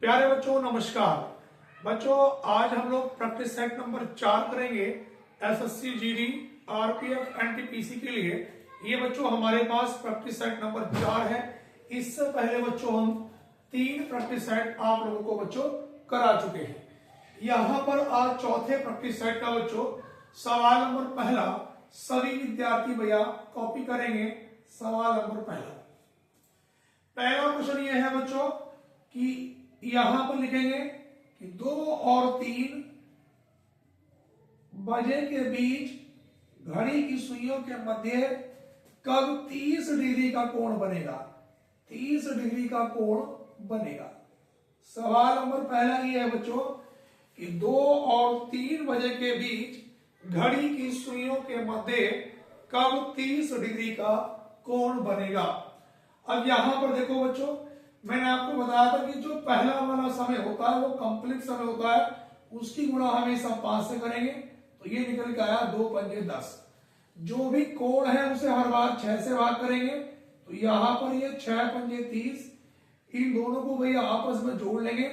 प्यारे बच्चों नमस्कार। बच्चों आज हम लोग प्रैक्टिस सेट नंबर 4 करेंगे एसएससी जीडी आरपीएफ एनटीपीसी के लिए। ये बच्चों हमारे पास प्रैक्टिस सेट नंबर 4 है। इससे पहले बच्चों हम 3 प्रैक्टिस सेट आप लोगों को बच्चों करा चुके हैं। यहाँ पर आज चौथे प्रैक्टिस सेट का बच्चों सवाल नंबर पहला सभी विद्यार्थी भैया कॉपी करेंगे। सवाल नंबर पहला क्वेश्चन ये है बच्चों कि यहां पर लिखेंगे कि 2 और 3 बजे के बीच घड़ी की सुइयों के मध्य कब 30 डिग्री का कोण बनेगा। 30 डिग्री का कोण बनेगा। सवाल नंबर पहला ये है बच्चों कि 2 और 3 बजे के बीच घड़ी की सुइयों के मध्य कब 30 डिग्री का कोण बनेगा। अब यहां पर देखो बच्चों, मैंने आपको बताया था कि जो पहला वाला समय होता है वो कंप्लीट समय होता है, उसकी गुणा हमेशा 5 से करेंगे तो ये निकल के आया 2 पंजे 10। जो भी कोण है उसे हर बार 6 से भाग करेंगे तो यहां पर ये 6 पंजे 30। इन दोनों को भैया आपस में जोड़ लेंगे,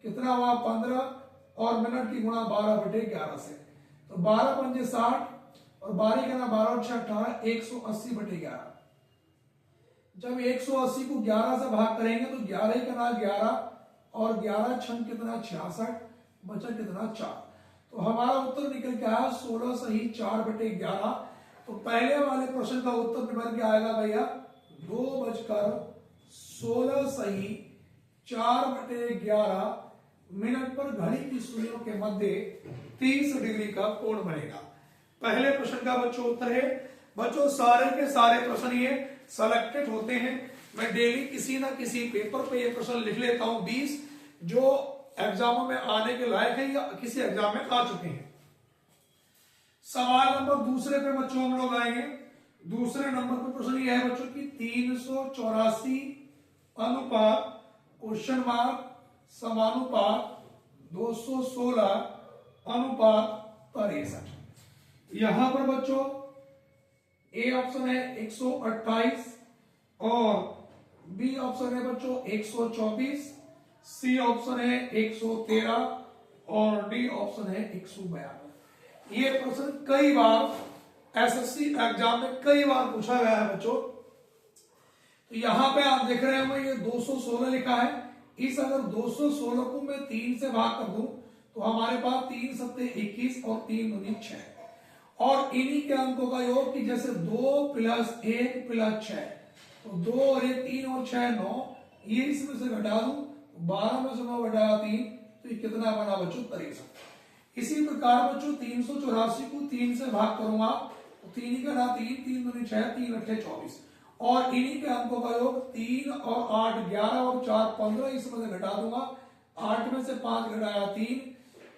कितना हुआ 15 और मिनट की गुणा 12/11 से, तो 12 पंजे 60 और 12 का ना 12 और 6 18, 180/11। जब 180 को 11 से भाग करेंगे तो 11 का ना 11 और 11 छंग कितना 66, बचा कितना 4। तो हमारा उत्तर निकल के आया 16 सही 4/11। तो पहले वाले प्रश्न का उत्तर निकल के आएगा भैया 2:16 सही 4/11 मिनट पर घड़ी की सुइयों के मध्य 30 डिग्री का कोण बनेगा। पहले प्रश्न का बच्चों उत्तर है। बच्चों सारे के सारे प्रश्न ये सिलेक्टेड होते हैं। मैं डेली किसी ना किसी पेपर पे ये प्रश्न लिख लेता हूं 20 जो एग्जामों में आने के लायक है या किसी एग्जाम में आ चुके हैं। सवाल नंबर दूसरे पे बच्चों हम लोग आएंगे। दूसरे नंबर पे प्रश्न ये है बच्चों की 384 अनुपात क्वेश्चन मार्क समानुपात 216 अनुपात 63। यहां पर बच्चों ए ऑप्शन है 128 और बी ऑप्शन है बच्चों 124, सी ऑप्शन है 113 और डी ऑप्शन है 152। ये प्रश्न कई बार एसएससी एग्जाम में कई बार पूछा गया है बच्चों। तो यहां पे आप देख रहे हो ये 216 लिखा है। इस अगर 216 को मैं 3 से भाग कर दूं तो हमारे पास 3 सत्ते 21 और 3 दूनी 6 और इन्हीं के अंकों का योग कि जैसे 2 + 1 + 6 तो 2 और 1 3 और 6 9, ये इसमें से घटा दूं 12 में से 9 घटाया 3 तो ये कितना बना बच्चों 63। इसी प्रकार बच्चों 384 को 3 से भाग करूंगा तो 3 का ना 3 3 दूनी 6 3 8 24 और इन्हीं के अंकों का योग 3 और 8 11 और 4 15, इसमें से घटा दूंगा 8 में से 5 घटाया 3,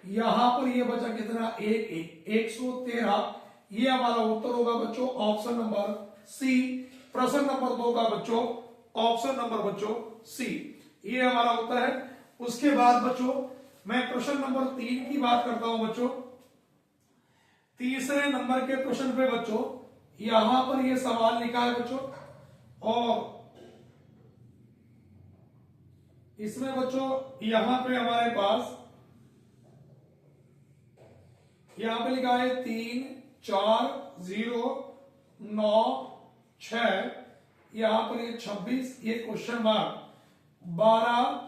यहां पर ये बचा कितना 113। ये हमारा उत्तर होगा बच्चों ऑप्शन नंबर सी। प्रश्न नंबर 2 का बच्चों ऑप्शन नंबर बच्चों सी, ये हमारा उत्तर है। उसके बाद बच्चों मैं प्रश्न नंबर 3 की बात करता हूं बच्चों। तीसरे नंबर के प्रश्न पे बच्चों यहां पर ये सवाल लिखा है बच्चों और इसमें बच्चों यहां पे हमारे पास यहां पे लिखा है 3 4 0 9 6, यहां पर ये 26, ये क्वेश्चन मार्क 12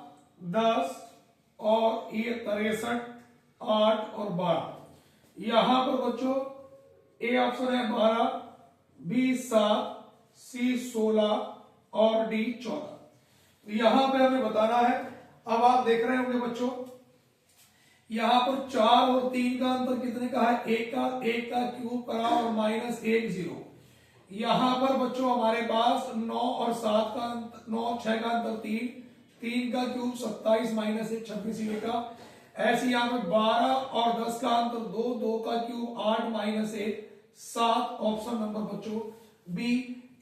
10 और ये 63 8 और 12। यहां पर बच्चों ए ऑप्शन है 12, बी 7, सी 16 और डी 14। यहां पे हमें बताना है। अब आप देख रहे होंगे बच्चों यहां पर 4 और 3 का अंतर कितने का है 1 का क्यूब करा और -1 0। यहां पर बच्चों हमारे पास 9 और 7 का 9 6 का अंतर 3, 3 का क्यूब 27 -1 26 का। ऐसे यहां पर 12 और 10 का अंतर 2, 2 का क्यूब 8 -1 7। ऑप्शन नंबर बच्चों बी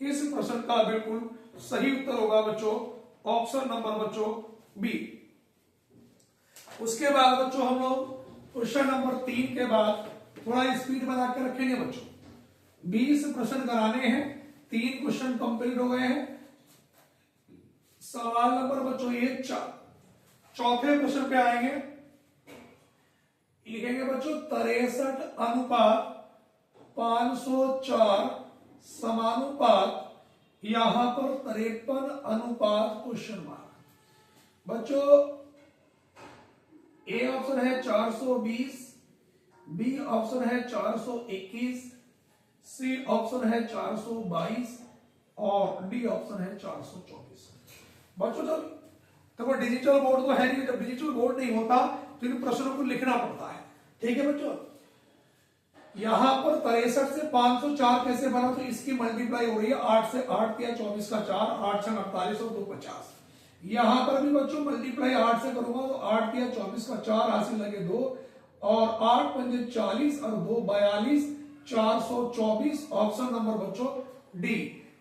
इस प्रश्न का बिल्कुल सही उत्तर होगा बच्चों ऑप्शन नंबर बच्चों बी। उसके बाद बच्चों हम लोग क्वेश्चन नंबर 3 के बाद थोड़ा स्पीड बना के रखेंगे बच्चों। 20 प्रश्न कराने हैं, 3 क्वेश्चन कंप्लीट हो गए हैं। सवाल नंबर बच्चों ये 4। चौथे प्रश्न पे आएंगे, लिखेंगे बच्चों 63 अनुपात 504 समानुपात, यहां पर 53 अनुपात क्वेश्चन मार्क। बच्चों ए ऑप्शन है 420, बी ऑप्शन है 421, सी ऑप्शन है 422 और डी ऑप्शन है 424। बच्चों जब देखो डिजिटल बोर्ड तो है नहीं, जब डिजिटल बोर्ड नहीं होता तो इन प्रश्नों को लिखना पड़ता है। ठीक है बच्चों, यहां पर 63 से 504 कैसे बना, तो इसकी मल्टीप्लाई हो रही है 8 से, 8 किया 24 का 4, 8 6 48 और 2 50। यहां पर भी बच्चों मल्टीप्लाई 8 से करूंगा तो 8 किया 24 का 4, हासिल लगे 2 और 8 पंजे 40 और 2 42, 424 ऑप्शन नंबर बच्चों डी।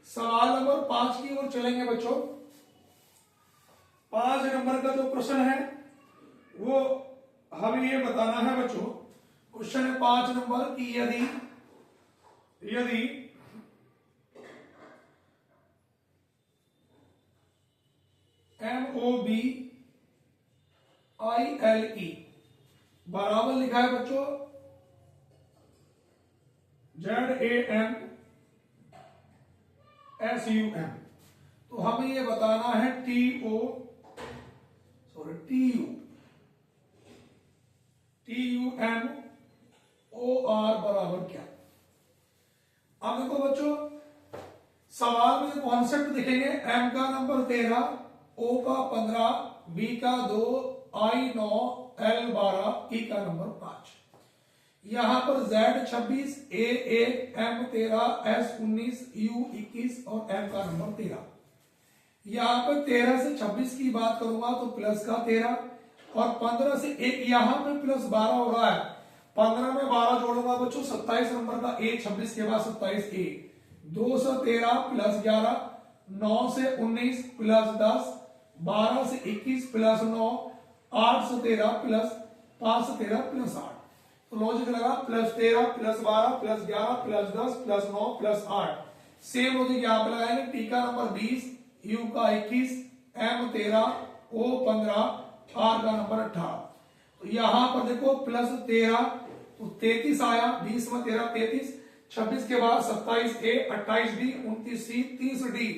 सवाल नंबर 5 की ओर चलेंगे बच्चों। 5 नंबर का जो प्रश्न है वो हमें ये बताना है बच्चों, क्वेश्चन है 5 नंबर की, यदि MOBILE बराबर लिखा है बच्चों ZAMSUM, तो हमें ये बताना है TUR बराबर क्या। अब देखो बच्चों सवाल में कॉन्सेप्ट दिखेंगे, M का नंबर 13, O का 15, B का 2, I 9, L 12, E का नंबर 5। यहां पर Z 26, A 1, M 13, S 19, U 21 और M का नंबर 13। यहां पर 13 से 26 की बात करूंगा तो प्लस का 13 और 15 से 1, यहां पे प्लस 12 हो रहा है, 15 में 12 जोड़ूंगा बच्चों 27 नंबर का A, 26 के बाद 27 A, 2 से 13 प्लस 11, 9 से 19 प्लस 10, 12 से 21 प्लस 9, 8 से 13 प्लस 5 से 13 प्लस 8। तो लॉजिक लगा plus 13 plus 12 plus 11 plus 10 plus 9 plus 8। Same logic यहां पे लगाएंगे, टी का नंबर 20, यू का 21, एम 13, ओ 15, आर का नंबर 18। तो यहां पर देखो प्लस 13 तो 33 आया, 20 में 13 33, 26 के बाद 27 ए, 28 बी, 29 सी, 30 डी,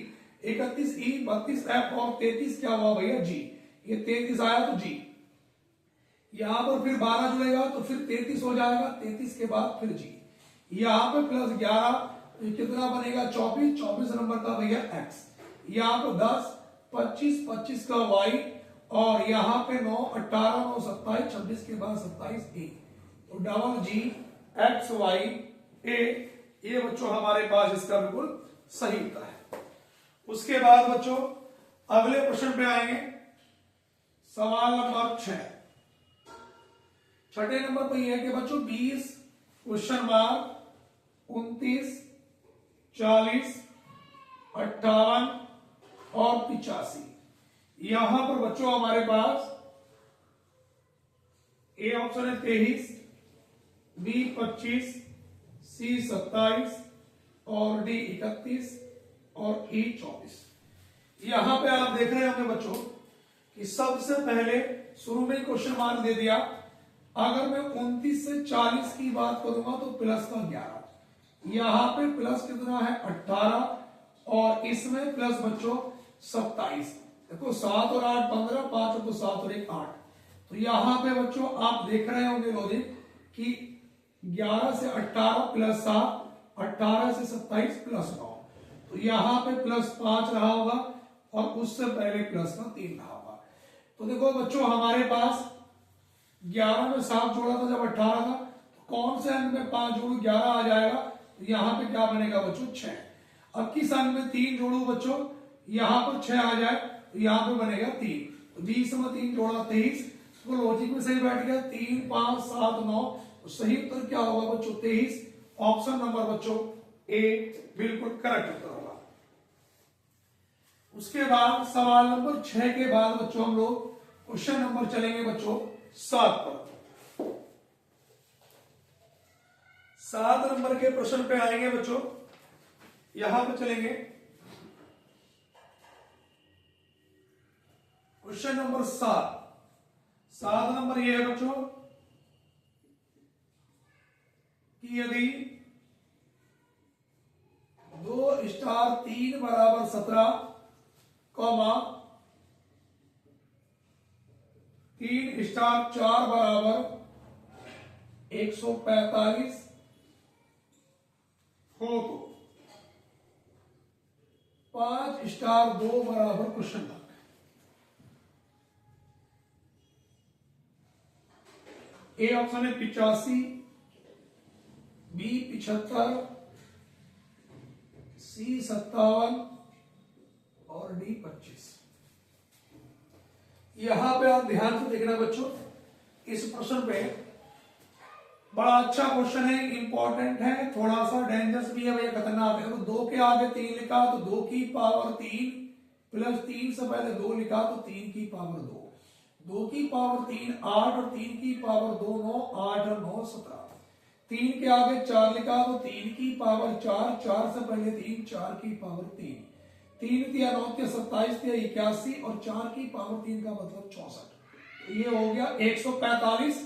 31 ई, 32 एफ और 33 क्या हुआ भैया जी। ये 33 आया तो जी, यहां पर फिर 12 जुड़ेगा तो फिर 33 हो जाएगा, 33 के बाद फिर जी, यहां पे प्लस 11 तो कितना बनेगा 24, 24 नंबर का भैया एक्स, यहां पर 10, 25, 25 का वाई और यहां पे 9, 18, 9, 27, 26 के बाद 27 ए, तो डबल जी एक्स वाई ए, ये बच्चों हमारे पास इसका बिल्कुल सही उत्तर है। उसके बाद बच्चों अगले प्रश्न पे आएंगे, सवाल नंबर 6। छठे नंबर पर यह है कि बच्चों 20 क्वेश्चन मार्क 29, 40, 58 और 85। यहां पर बच्चों हमारे पास ए ऑप्शन है 23, बी 25, सी 27 और डी 31 और ई 24। यहां पे आप देख रहे होंगे बच्चों कि सबसे पहले शुरू में क्वेश्चन मार्क दे दिया, अगर मैं 29 से 40 की बात करूंगा तो प्लस का 11, यहां पे प्लस कितना है 18 और इसमें प्लस बच्चों 27। देखो 7 और 8 15, 5 और 2 7 और 1 8। तो यहां पे बच्चों आप देख रहे होंगे लॉजिक कि 11 से 18 प्लस 7, 18 से 27 प्लस 9, तो यहां पे प्लस 5 रहा होगा और उससे पहले प्लस का 3 रहा होगा। तो देखो बच्चों हमारे पास 11 में 7 जोड़ा था जब 18 था, तो कौन से अंक में 5 जोड़ू 11 आ जाएगा, तो यहां पे क्या बनेगा बच्चों 6। अब किस अंक में 3 जोड़ू बच्चों, यहां पर 6 आ जाए तो यहां पे बनेगा 3, तो 20 में 3 जोड़ा 23, तो लॉजिक में सही बैठ गया 3 5 7 9, तो सही उत्तर क्या होगा बच्चों 23, ऑप्शन नंबर बच्चों ए बिल्कुल करेक्ट उत्तर होगा। उसके बाद सवाल नंबर 6 के बाद बच्चों हम लोग क्वेश्चन नंबर चलेंगे बच्चों 7 पर। 7 नंबर के प्रश्न पे आएंगे बच्चों, यहां पे चलेंगे क्वेश्चन नंबर 7। 7 नंबर ये है बच्चों कि यदि 2 स्टार 3 बराबर 17 कॉमा 3 स्टार 4 बराबर 145 हो तो 5 स्टार 2 बराबर क्वेश्चन मार्क। ए ऑप्शन है 85, बी 75, सी 57 और डी 25। यहां पे आप ध्यान से देखना बच्चों, इस प्रश्न पे बड़ा अच्छा क्वेश्चन है, इंपॉर्टेंट है, थोड़ा सा डेंजरस भी है भैया, खतरनाक है। तो 2 के आगे 3 लिखा तो 2 की पावर 3 प्लस 3 से पहले 2 लिखा तो 3 की पावर 2, 2 की पावर 3 8 और 3 की पावर 2 9, 8 और 9 17। 3 के आगे 4 लिखा तो 3 की पावर 4, 4 से पहले 3, 4 की पावर 3, 3 तिया 9 तिया 27 तिया 81 और 4 की पावर 3 का मतलब 64। ये हो गया 145।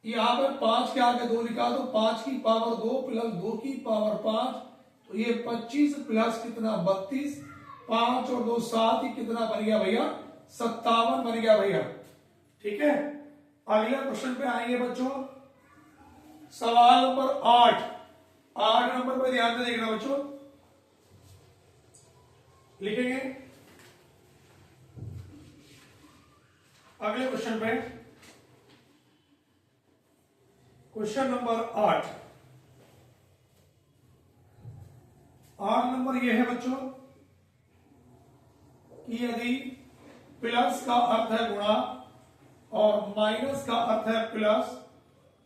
यहां पर 5 के आगे 2 लिखा तो 5 की पावर 2 प्लस 2 की पावर 5, तो ये 25 प्लस कितना 32, 5 और 2 7, ही कितना बन गया भैया 57 बन गया भैया। ठीक है, अगले क्वेश्चन पे आएंगे बच्चों, सवाल नंबर 8। 8 नंबर पर ध्यान से देखना बच्चों, लिखेंगे अगले क्वेश्चन पे, क्वेश्चन नंबर 8। 8 नंबर यह है बच्चों कि यदि प्लस का अर्थ है गुणा और माइनस का अर्थ है प्लस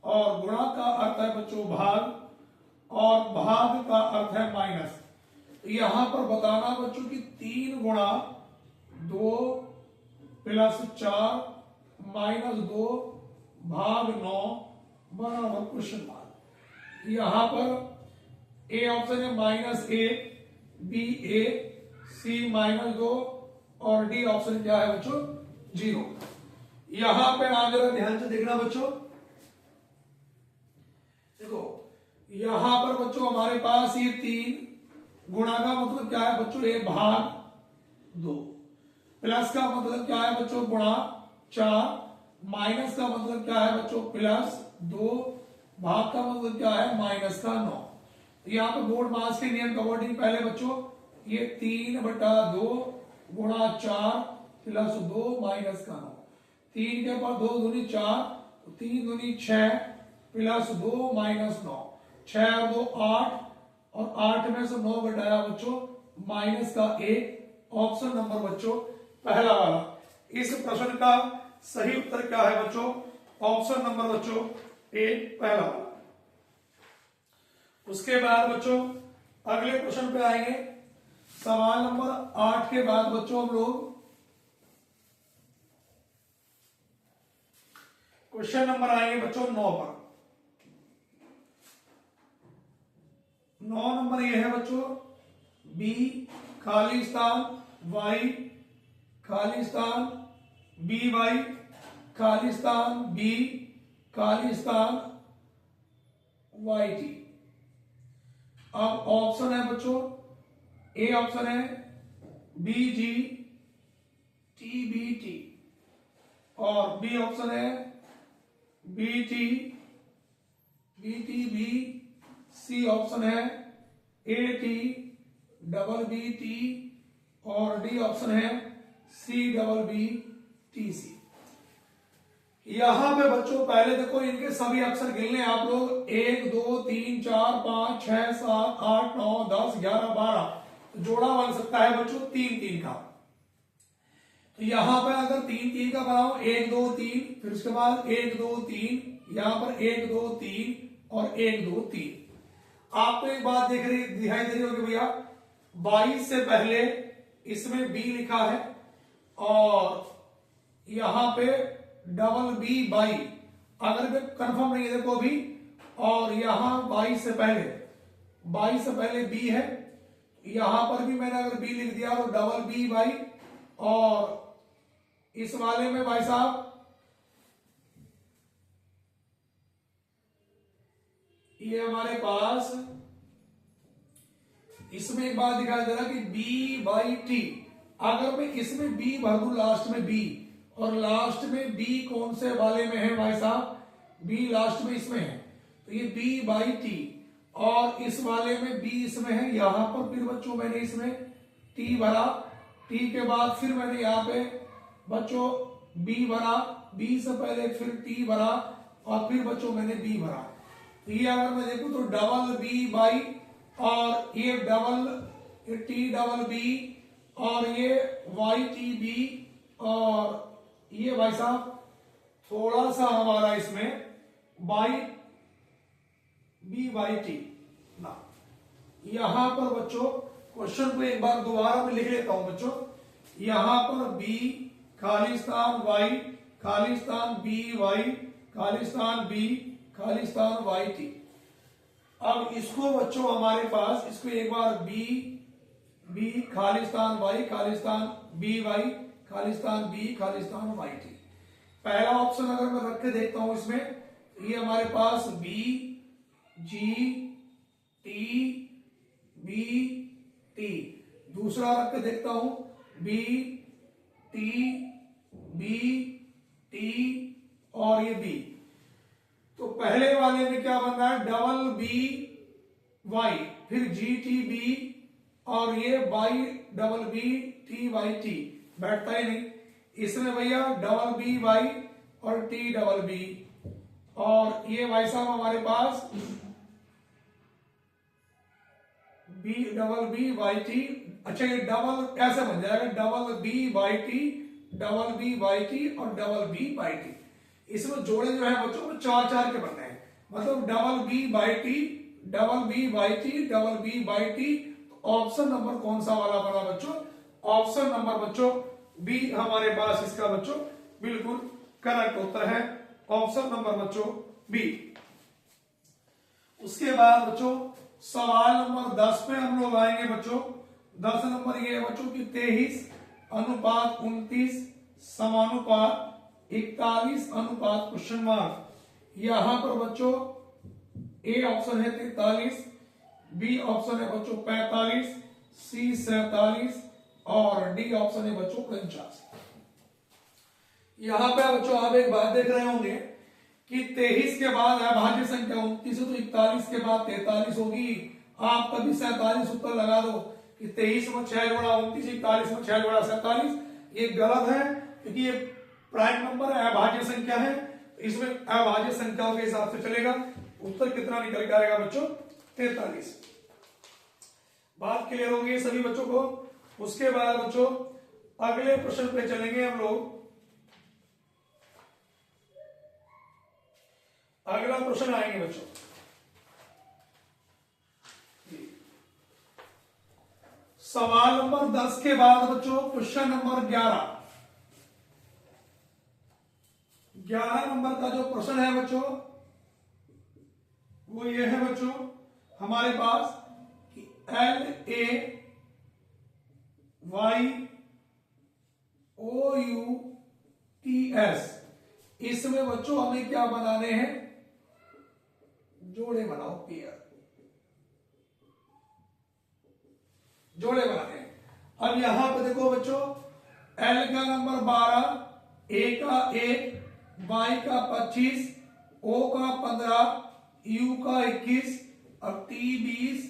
और गुणा का अर्थ है बच्चों भाग और भाग का अर्थ है माइनस, तो यहां पर बताना बच्चों कि 3 गुणा 2 प्लस 4 माइनस 2 भाग 9 बराबर क्वेश्चन मार्क। यहां पर ए ऑप्शन है -1, बी ए, सी -2 और डी ऑप्शन क्या है बच्चों 0। यहां पे आप जरा ध्यान से देखना बच्चों, देखो यहां पर बच्चों हमारे पास ये 3 गुणा का मतलब क्या है बच्चों, ये भाग 2, प्लस का मतलब क्या है बच्चों गुणा 4, माइनस का मतलब क्या है बच्चों प्लस 2, भाग का मतलब क्या है माइनस का 9। तो यहाँ पर बोर्ड मास के नियम के अकॉर्डिंग पहले बच्चों ये 3/2 गुणा 4 प्लस 2 माइनस का 9, 3 के ऊपर 2 दूनी 4, 3 दूनी 6 प्लस 2 माइनस 9, 6 और 2 8 और 8 में से 9 घटाया बच्चों माइनस का 1। ऑप्शन नंबर बच्चों पहला वाला। इस प्रश्न का सही उत्तर क्या है बच्चों, ऑप्शन नंबर बच्चों ए पहला वाला। उसके बाद बच्चों अगले क्वेश्चन पे आएंगे, सवाल नंबर 8 के बाद बच्चों हम लोग क्वेश्चन नंबर आएंगे बच्चों 9 पर। 9 नंबर ये है बच्चों बी खाली स्थान वाई खाली स्थान बी वाई खाली स्थान बी खाली स्थान वाई टी। अब ऑप्शन है बच्चों, ए ऑप्शन है B G T B T और बी ऑप्शन है B T B, C option है A T double B T और डी ऑप्शन है C double B T C. यहां पे बच्चों पहले देखो इनके सभी अक्षर गिनने आप लोग, 1 2 3 4 5 6 7 8 9 10 11 12, तो जोड़ा बन सकता है बच्चों 3 3 का। तो यहां पर अगर 3 3 का बनाओ 1 2 3, फिर उसके बाद 1 2 3, यहां पर 1 2 3 और 1 2 3। आपको एक बात दिखाई दे रही होगी भैया, 22 से पहले इसमें बी लिखा है और यहां पे डबल बी बाई, अगर मैं कंफर्म नहीं है देखो अभी, और यहां 22 से पहले बी है, यहां पर भी मैंने अगर बी लिख दिया तो डबल बी बाई, और इस वाले में भाई साहब ये हमारे पास इसमें एक बात दिखाई दे रहा है कि b बाई टी, अगर मैं इसमें b भर दूं लास्ट में b, और लास्ट में b कौन से वाले में है भाई साहब, b लास्ट में इसमें है, तो ये b बाई टी, और इस वाले में b इसमें है, यहां पर फिर बच्चों मैंने इसमें t भरा, t के बाद फिर मैंने यहाँ पे बच्चों b भरा, b से पहले फिर t भरा, और फिर बच्चों मैंने b भरा। तो ये अगर मैं देखूं तो डबल b बाई, और ये डबल ये t डबल b, और ये वाई टी बी, और ये भाई साहब थोड़ा सा हमारा इसमें बाई बी बाई टी ना। यहां पर बच्चों क्वेश्चन को एक बार दोबारा मैं लिख लेता हूं बच्चों, यहां पर b खाली स्थान y खाली स्थान b y खाली स्थान b खाली स्थान y t। अब इसको बच्चों हमारे पास इसको एक बार b खाली स्थान y खाली स्थान b y खाली स्थान b खाली स्थान y t। पहला ऑप्शन अगर मैं रख के देखता हूं इसमें, ये हमारे पास b g t b t, दूसरा रख के देखता हूं b t b t और ये b। तो पहले वाले में क्या बन रहा है, डबल बी वाई फिर जी टी बी, और ये by double B T Y T, बैठता ही नहीं। इसमें भैया डबल बी वाई और टी डबल बी, और ये भाई साहब हमारे पास B double B Y T. अच्छा ये डबल ऐसे बन जाएगा, double B Y T, double B Y T और डबल बी वाई टी। इसमें जोड़े जो है बच्चों को चार चार के बनने हैं, मतलब double B by T, double B by T, double B by T. Option number कौन सा वाला बना बच्चों, ऑप्शन नंबर बच्चों बी हमारे पास इसका बच्चों बिल्कुल करेक्ट उत्तर है, ऑप्शन नंबर बच्चों बी। उसके बाद बच्चों सवाल नंबर 10 पे हम लोग आएंगे बच्चों। 10 नंबर ये है बच्चों की 23 अनुपात 29 समानुपात 41 अनुपात क्वेश्चन मार्क। यहां पर बच्चों ए ऑप्शन है 43, बी ऑप्शन है बच्चों 45, सी 47 और डी ऑप्शन है बच्चों 49। यहां पे बच्चों आप एक बात देख रहे होंगे कि 23 के बाद अभाज्य संख्या 29 है, तो 41 के बाद 43 होगी। आप कभी 47 उत्तर लगा दो कि 23 में 6 जोड़ा 29, 41 में 6 जोड़ा 47, ये गलत है, क्योंकि ये प्राइम नंबर है, अभाज्य संख्या है, इसमें अभाज्य संख्याओं के हिसाब से चलेगा। उत्तर कितना निकल के आएगा बच्चों, 43। बात क्लियर हो गई सभी बच्चों को। उसके बाद बच्चों अगले प्रश्न पे चलेंगे हम लोग। अगला प्रश्न आएंगे बच्चों, सवाल नंबर 10 के बाद बच्चों क्वेश्चन नंबर 11 नंबर का जो प्रश्न है बच्चों वो ये है बच्चों हमारे पास कि LAYOUTS इसमें बच्चों हमें क्या बनाने हैं, जोड़े बनाओ, पेयर जोड़े बनाने हैं। अब यहां पर देखो बच्चों L का नंबर 12, A का 1, Y का 25, O का 15, U का 21 और T 20,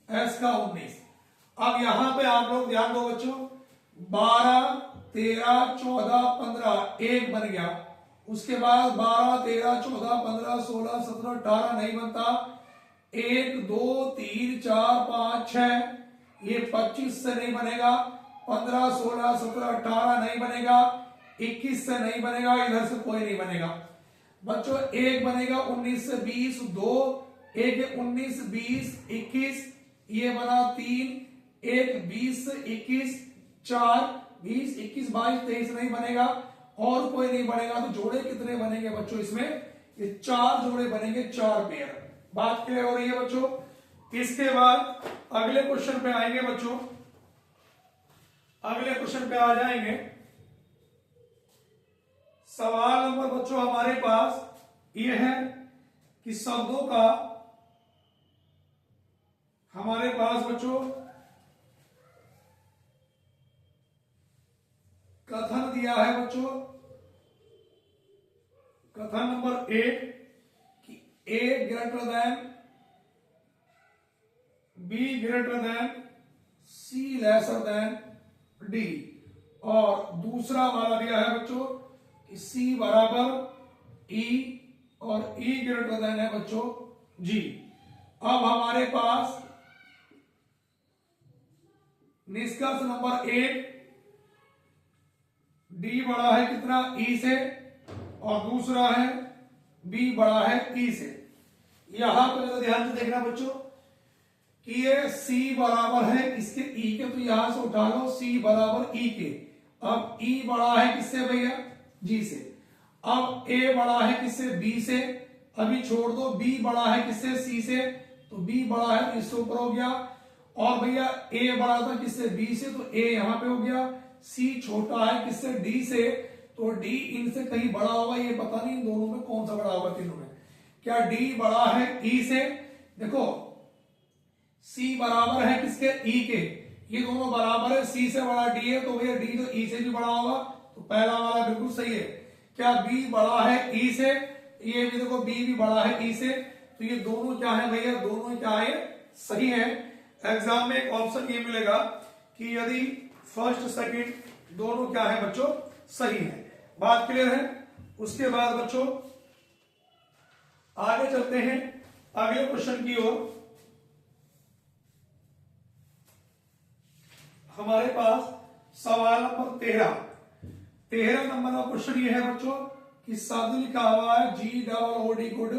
S का 19। अब यहां पे आप लोग ध्यान दो बच्चों, 12 13 14 15 1 बन गया। उसके बाद 12 13 14 15 16 17 18 नहीं बनता। 1 2 3 4 5 6 ये 25 से नहीं बनेगा। 15 16 17 18 नहीं बनेगा। 21 से नहीं बनेगा, इधर से कोई नहीं बनेगा बच्चों। 1 बनेगा 19 से 20, 2 1 19 20 21 ये बना 3, 1 20 से 21 4 20 21 22 23 नहीं बनेगा और कोई नहीं बनेगा। तो जोड़े कितने बनेंगे बच्चों इसमें, ये 4 जोड़े बनेंगे, 4 पेयर। बात क्लियर हो रही है बच्चों। इसके बाद अगले क्वेश्चन पे आएंगे बच्चों। अगले क्वेश्चन पे आ जाएंगे। सवाल नंबर बच्चों हमारे पास ये है कि शब्दों का हमारे पास बच्चों कथन दिया है बच्चों, कथन नंबर 8 कि A greater than B greater than C lesser than D, और दूसरा वाला दिया है बच्चों कि C बराबर E और E ग्रेटर देन है बच्चों G। अब हमारे पास निष्कर्ष नंबर 1, D बड़ा है कितना E से, और दूसरा है B बड़ा है E से। यहां पर ध्यान से देखना बच्चों कि ये C बराबर है इसके E के, तो यहां से उठा लो C बराबर E के। अब E बड़ा है किससे भैया, G से। अब A बड़ा है किससे, B से। अभी छोड़ दो, B बड़ा है किससे, C से, तो B बड़ा है इससे ऊपर हो गया। और भैया A बड़ा था किससे, B से, तो A यहां पे हो गया। C छोटा है किससे, D से, तो D इनसे कहीं बड़ा होगा, ये पता नहीं इन दोनों में कौन सा बड़ा होगा तीनों में। क्या D बड़ा है E से, देखो C बराबर है किसके, E के, ये दोनों बराबर है, C से बड़ा D है, तो भैया D तो E से भी बड़ा होगा, तो पहला वाला बिल्कुल सही है। क्या B बड़ा है E से, ये भी देखो B भी बड़ा है E से, तो ये दोनों क्या है भैया, दोनों क्या है, सही है। एग्जाम में एक ऑप्शन ये मिलेगा कि यदि फर्स्ट सेकंड दोनों क्या है बच्चों, सही है। बात क्लियर है। उसके बाद बच्चों आगे चलते हैं अगले क्वेश्चन की ओर। हमारे पास सवाल नंबर 13 नंबर का क्वेश्चन ये है बच्चों कि शब्द लिखा हुआ है GOOD गुड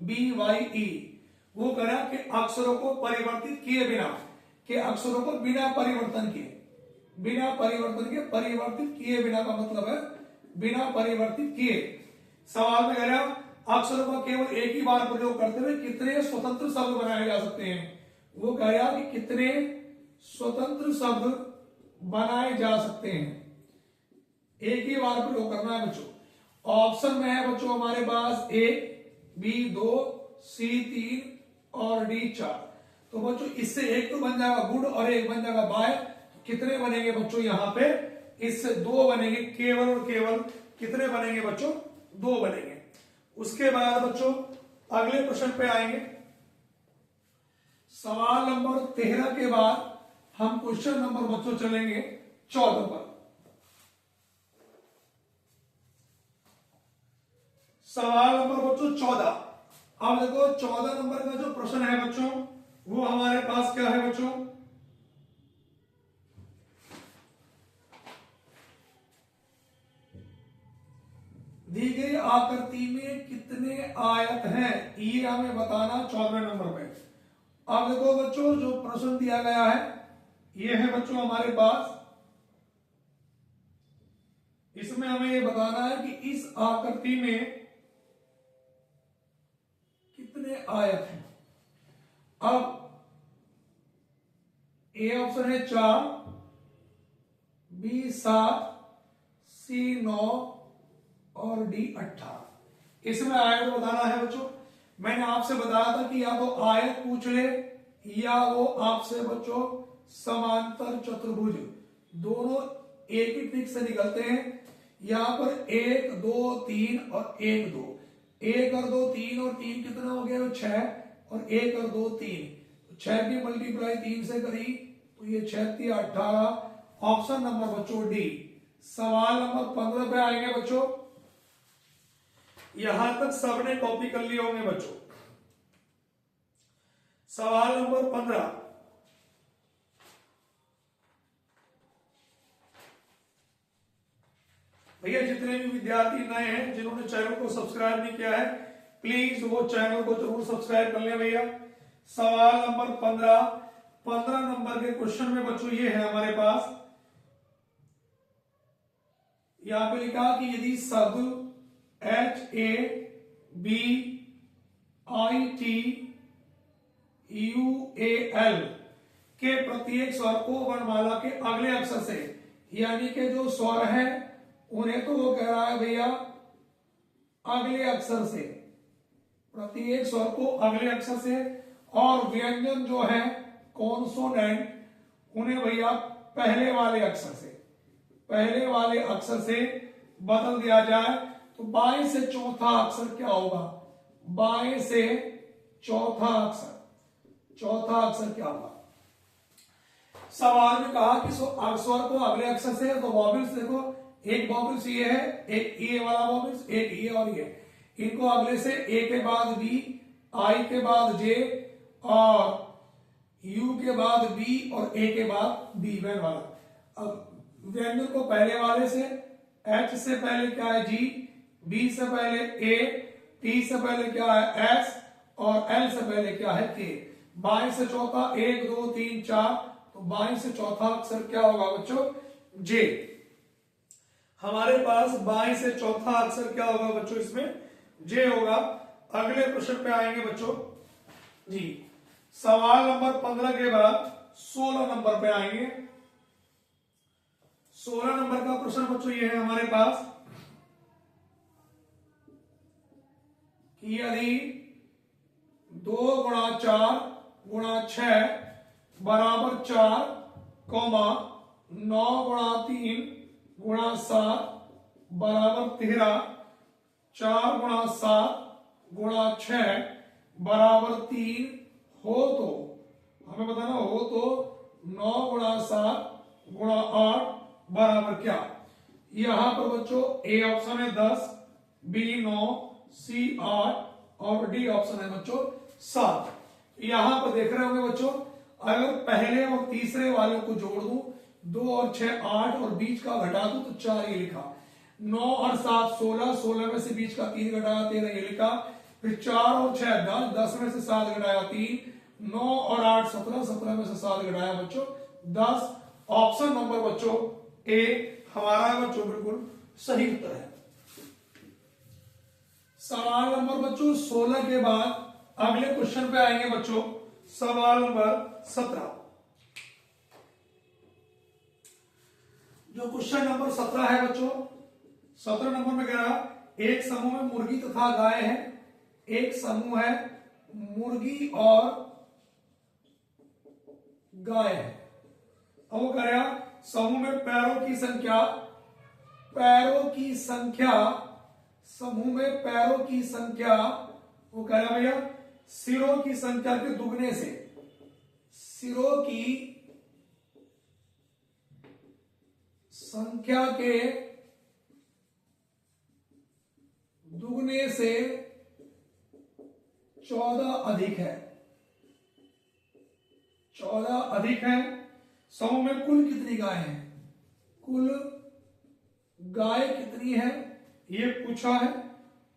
BYE, वो करा कि अक्षरों को परिवर्तित किए बिना, के अक्षरों को बिना परिवर्तन किए, बिना परिवर्तन के, परिवर्तित किए बिना का मतलब है बिना परिवर्तित किए। सवाल में कह रहा अक्षरों का केवल एक ही बार प्रयोग करते हुए कितने स्वतंत्र शब्द बनाए जा सकते हैं। वो कह रहा कि कितने स्वतंत्र शब्द बनाए जा सकते हैं, एक ही बार प्रयोग करना है बच्चों। ऑप्शन में है बच्चों हमारे पास A, B 2, C 3 और D 4। तो बच्चों इससे एक तो बन जाएगा गुड और एक बन जाएगा बाय। कितने बनेंगे बच्चों यहां पे, इससे 2 बनेंगे, केवल और केवल कितने बनेंगे बच्चों, 2 बनेंगे। उसके बाद बच्चों अगले प्रश्न पे आएंगे। सवाल नंबर 13 के बाद हम क्वेश्चन नंबर बच्चों चलेंगे 14 पर। सवाल नंबर बच्चों 14। अब देखो 14 नंबर का जो प्रश्न है बच्चों वो हमारे पास क्या है बच्चों, दी गई आकृति में कितने आयत हैं, ये हमें बताना 14 नंबर पे। अब देखो बच्चों जो प्रश्न दिया गया है ये है बच्चों हमारे पास, इसमें हमें ये बताना है कि इस आकृति में कितने आयत हैं। अब ए ऑप्शन है 4, B 7, C 9 और D 18। इसमें आयत बताना है बच्चों। मैंने आपसे बताया था कि या तो आयत पूछ ले या वो आपसे बच्चों समांतर चतुर्भुज, दोनों एक ही ट्रिक से निकलते हैं। यहां पर 1 2 3 और 1 2, 1 और 2 3 और 3 कितना हो गया, 6, और 1 और 2 3, 6 की मल्टीप्लाई 3 से करी तो ये 6 18। ऑप्शन नंबर बच्चों डी। सवाल नंबर 15 पे आएंगे बच्चों। यहां तक सबने कॉपी कर लिए होंगे बच्चों। सवाल नंबर 15, भैया जितने भी विद्यार्थी नए हैं जिन्होंने चैनल को सब्सक्राइब नहीं किया है प्लीज वो चैनल को जरूर सब्सक्राइब कर लें भैया। सवाल नंबर 15 नंबर के क्वेश्चन में बच्चों ये है हमारे पास, यहां पे लिखा कि यदि शब्द HABITUAL के प्रत्येक स्वर को वर्णमाला के अगले अक्षर से, यानी कि जो स्वर है उन्हें तो वो कह रहा है भैया अगले अक्षर से, प्रत्येक स्वर को अगले अक्षर से, और व्यंजन जो है कॉन्सोनेंट, उन्हें भैया पहले वाले अक्षर से बदल दिया जाए तो बाएं से चौथा अक्षर क्या होगा? बाएं से चौथा अक्षर क्या होगा? सवाल में कहा कि स्वर को अगले अक्षर से, तो वॉवेल्स देखो, एक वॉवेल्स ये है, एक ए वाला वॉवेल्स, एक ये और ये, इनको अगले से ए के बाद बी, आई के बाद जे और यू के बाद बी और ए के बाद बी वैन वाला। अब व्यंजन को पहले वाले से, एच से पहले क्या है जी, बी से पहले ए, टी से पहले क्या है एस और एल से पहले क्या है के। बाएं से चौथा 1 2 3 4, तो बाएं से चौथा अक्षर क्या होगा बच्चों? जे। हमारे पास बाएं से चौथा अक्षर क्या होगा बच्चों? इसमें जे होगा। अगले प्रश्न पे आएंगे बच्चों जी। सवाल नंबर 15 के बाद 16 नंबर पे आएंगे। 16 नंबर का प्रश्न बच्चों ये है हमारे पास कि यदि 2 गुणा 4 गुणा 6 बराबर 4, 9 गुणा 3 गुणा 7 बराबर 13, 4 गुणा 7 गुणा 6 बराबर 3 हो तो, हमें बताना हो तो 9 गुणा 7 गुणा 8 बराबर क्या? यहां पर बच्चों ए ऑप्शन है 10, बी 9, सी 8 और डी ऑप्शन है बच्चों 7। यहां पर देख रहे होंगे बच्चों, अगर पहले और तीसरे वालों को जोड़ दूं, 2 और 6 8 और बीच का घटा दूं तो 4 ये लिखा, 9 और 7 16, 16 में से बीच का 3 घटाया 13 ये लिखा, फिर 4 और 6 10, 10 में से 7 घटाया 3, 9 और 8 17, 17 में से 7 घटाया बच्चों 10। ऑप्शन नंबर बच्चों ए हमारा बच्चों बिल्कुल सही उत्तर है। सवाल नंबर बच्चों 16 के बाद अगले क्वेश्चन पे आएंगे बच्चों, सवाल नंबर 17। जो क्वेश्चन नंबर 17 है बच्चों, 17 नंबर में कह रहा एक समूह में मुर्गी तथा गाय है, एक समूह है मुर्गी और गाय है। अब वो कह रहा समूह में पैरों की संख्या, समूह में पैरों की संख्या, वो कह रहा भैया सिरों की संख्या के दुगने से, सिरों की संख्या के दुगने से 14 अधिक है, 14 अधिक है। समूह में कुल कितनी गाय हैं? कुल गाय कितनी है ये पूछा है,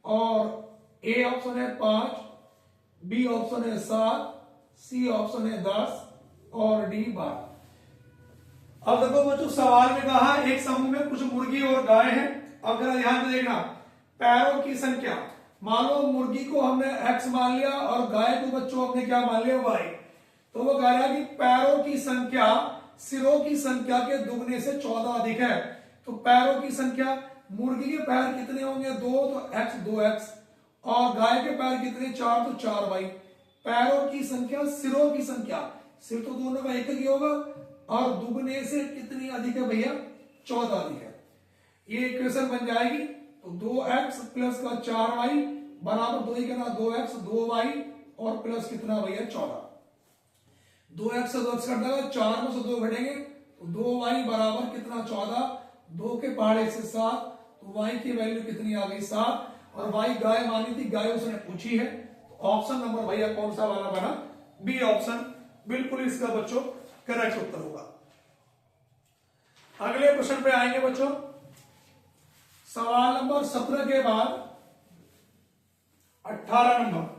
और ए ऑप्शन है 5, बी ऑप्शन है 7, सी ऑप्शन है 10 और डी 12। अब देखो बच्चों सवाल में कहा एक समूह में कुछ मुर्गी और गाय है। अब जरा ध्यान से देखना, पैरों की संख्या, मान लो मुर्गी को हमने x मान लिया और गाय को बच्चों हमने क्या मान लिया y, तो वो कह रहा है कि पैरों की संख्या सिरों की संख्या के दुगने से 14 अधिक है। तो पैरों की संख्या, मुर्गी के पैर कितने होंगे? 2, तो x 2x, और गाय के पैर कितने? 4, तो 4y। पैरों की संख्या सिरों की संख्या, सिर तो दोनों का एक ही होगा, और दुगने से कितनी अधिक है भैया? 14 अधिक है। ये इक्वेशन बन जाएगी, तो 2x प्लस का 4y बराबर 2 ही करना 2x 2y और प्लस कितना भैया? 14। 2x से 2x कट जाएगा, 4 में से 2 घटेंगे तो 2y बराबर कितना? 14। 2 के पहाड़े से 7, तो y की वैल्यू कितनी आ गई? 7। और y गाय मानी थी, गाय उसने पूछी है, तो ऑप्शन नंबर भैया कौन सा वाला बना? बी ऑप्शन बिल्कुल इसका बच्चों करेक्ट उत्तर होगा। अगले क्वेश्चन पे आएंगे बच्चों, सवाल नंबर 17 के बाद 18 नंबर।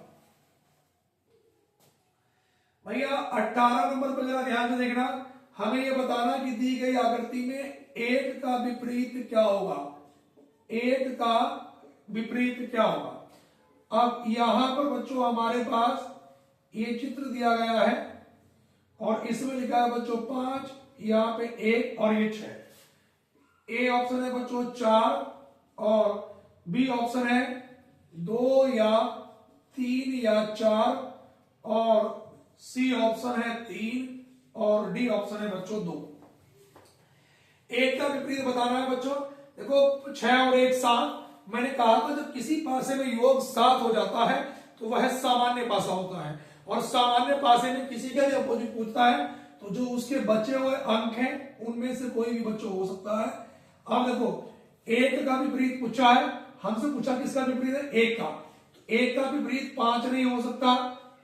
भैया 18 नंबर पर जरा ध्यान से देखना, हमें यह बताना कि दी गई आकृति में 1 का विपरीत क्या होगा? 1 का विपरीत क्या होगा? अब यहां पर बच्चों हमारे पास ये चित्र दिया गया है और इसमें लिखा है बच्चों 5, यहां पे 1 और ये 6। ए ऑप्शन है बच्चों 4 और बी ऑप्शन है 2 या 3 या 4 और सी ऑप्शन है 3 और डी ऑप्शन है बच्चों 2। एक का विपरीत बताना है बच्चों। देखो 6 और 1 7। मैंने कहा था जब किसी पासे में योग 7 हो जाता है तो वह सामान्य पासा होता है, और सामान्य पासे में किसी का भी अपोजिट पूछता है तो जो उसके बचे हुए अंक हैं उनमें से कोई भी बच्चों हो सकता है। अब देखो 1 का विपरीत पूछा है, हमसे पूछा किसका विपरीत है, 1 का। तो 1 का विपरीत 5 नहीं हो सकता,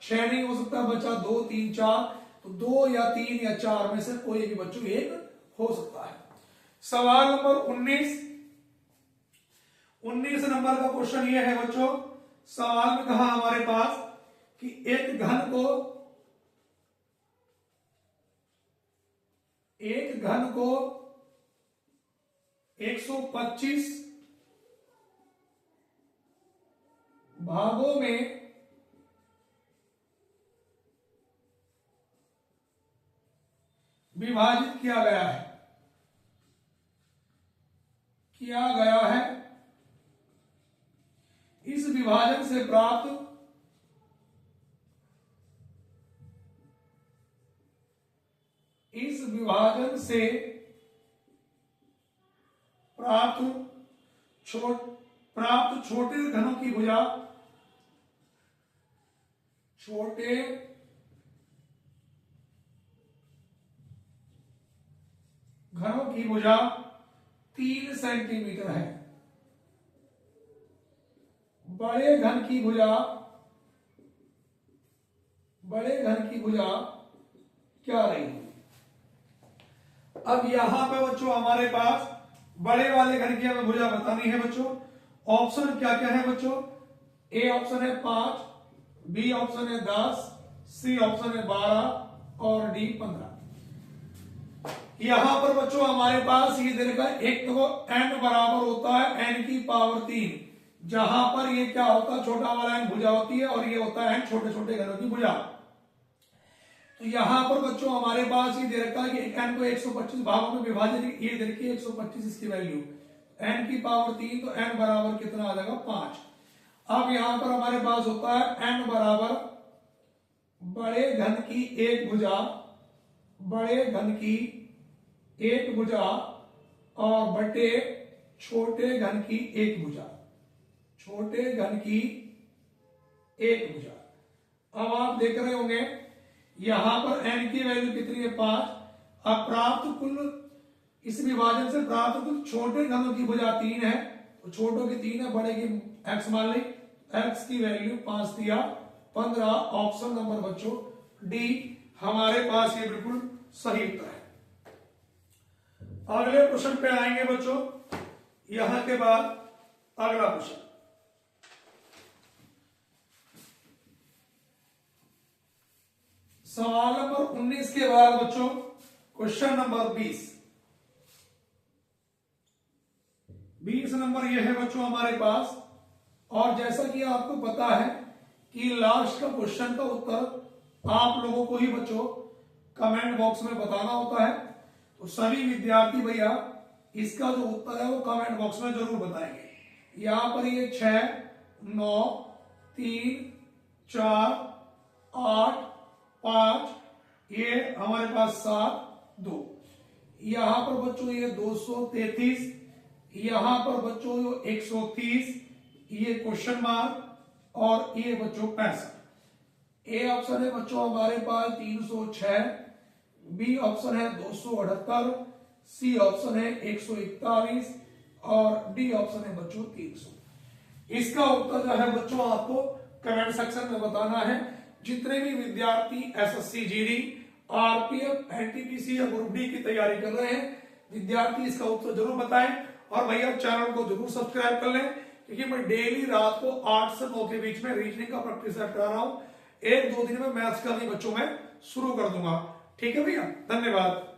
6 नहीं हो सकता, बचा 2 3 4। तो 2 या 3 या 4 में से कोई भी बच्चों एक हो सकता है। सवाल नंबर 19 नंबर का क्वेश्चन ये है बच्चों। सवाल में कहा हमारे पास कि एक घन को 125 भागों में विभाजित किया गया है। इस विभाजन से प्राप्त छोटे घनों की भुजा घनों की भुजा 3 सेंटीमीटर है। बड़े घन की भुजा क्या रही। अब यहां पे बच्चों हमारे पास बड़े वाले घन की हमें भुजा बतानी है बच्चों। ऑप्शन क्या क्या है बच्चों। ए ऑप्शन है 5, बी ऑप्शन है 10, सी ऑप्शन है 12 और डी 15। यहां पर बच्चों हमारे पास ये दे रखा है, एक तो n बराबर होता है n की पावर 3, जहां पर ये क्या होता है, छोटा वाला n भुजा होती है और ये होता है n छोटे छोटे घनों की भुजा। तो यहां पर बच्चों हमारे पास ये दे रखा है कि n को 125 भागों में विभाजित, ये दे रखी है 125 इसकी वैल्यू, n की पावर 3, तो n बराबर कितना आ जाएगा 5। अब यहां पर हमारे पास होता है n बराबर बड़े घन की एक भुजा और बटे छोटे घन की एक भुजा। अब आप देख रहे होंगे यहां पर n की वैल्यू कितनी है 5। अब प्राप्त कुल, इस विभाजन से प्राप्त कुल छोटे घनों की भुजा 3 है, तो छोटों की 3 है, बड़े की x मान ली, x की वैल्यू 5 दिया 15। ऑप्शन नंबर बच्चों डी हमारे पास ये बिल्कुल सही उत्तर है। अगले प्रश्न पे आएंगे बच्चों। यहां के बाद अगला प्रश्न, सवाल नंबर 19 के बाद बच्चों क्वेश्चन नंबर 20 नंबर ये है बच्चों हमारे पास। और जैसा कि आपको पता है कि लास्ट का क्वेश्चन का उत्तर आप लोगों को ही बच्चों कमेंट बॉक्स में बताना होता है, तो सभी विद्यार्थी भैया इसका जो उत्तर है वो कमेंट बॉक्स में जरूर बताएंगे। यहां पर ये 6 9 3 4 8 5, ये हमारे पास 7 2, यहां पर बच्चों ये 233, यहां पर बच्चों 130, ये क्वेश्चन मार्क और ये बच्चों 65। ए ऑप्शन है बच्चों हमारे पास 306, बी ऑप्शन है 278, सी ऑप्शन है 141 और डी ऑप्शन है बच्चों 300। इसका उत्तर जो है बच्चों आपको कमेंट सेक्शन में बताना है। जितने भी विद्यार्थी एसएससी जीडी, आरपीएफ, एनटीपीसी या ग्रुप डी की तैयारी कर रहे हैं, विद्यार्थी इसका उत्तर जरूर बताएं और भैया चैनल को जरूर सब्सक्राइब कर लें, क्योंकि मैं डेली रात को 8 से 9 के बीच में रीजनिंग का प्रैक्टिस करा रहा हूं। 1-2 दिन में मैथ्स का भी बच्चों में शुरू कर दूंगा। ठीक है भैया, धन्यवाद।